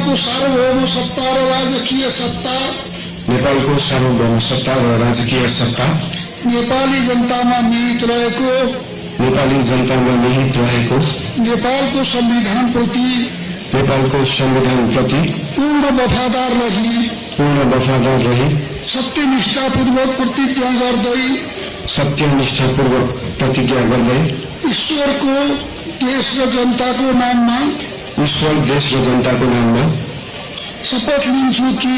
नेपालको सार्वभौम सत्ता र राजकीय सत्ता नेपालको सार्वभौम सत्ता र राजकीय सत्ता नेपाली जनतामा निहित रहेको नेपाली जनतामा निहित रहेको नेपालको संविधानप्रति पूर्ण वफादार रही सत्यनिष्ठापूर्वक प्रतिज्ञा गर्दै ईश्वरको देश र जनताको नाममा शपथ लिन्छु कि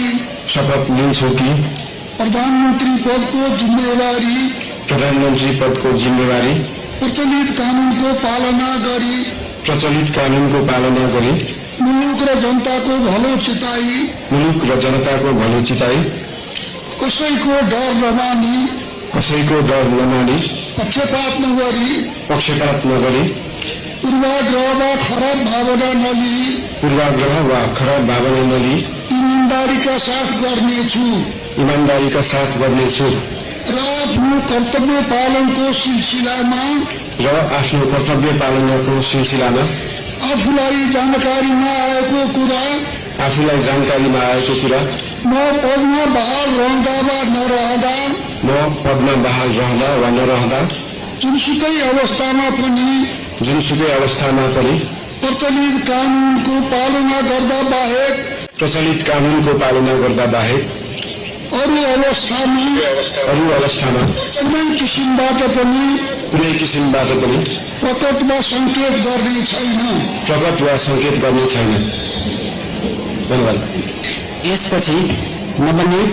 प्रधानमन्त्री पदको जिम्मेवारी प्रचलित कानूनको पालना गरी मुलुक र जनताको भलो चिताई कसैको डर नमानी पक्षपात नगरी पूर्वाग्रह वा खराब भावना नलिई ईमानदारीका साथ गर्नेछु र आफ्नो कर्तव्य पालनको सिलसिलामा आफूलाई जानकारीमा आएको कुरा म पदमा बहाल रहँदा वा नरहँदा जुनसुकै अवस्थामा पनि प्रचलित कानूनको पालना गर्दा बाहेक अरू अवस्थामा कुनै किसिमबाट पनि प्रकट वा संकेत गर्ने छैन। धन्यवाद। यसपछि नवनियुक्त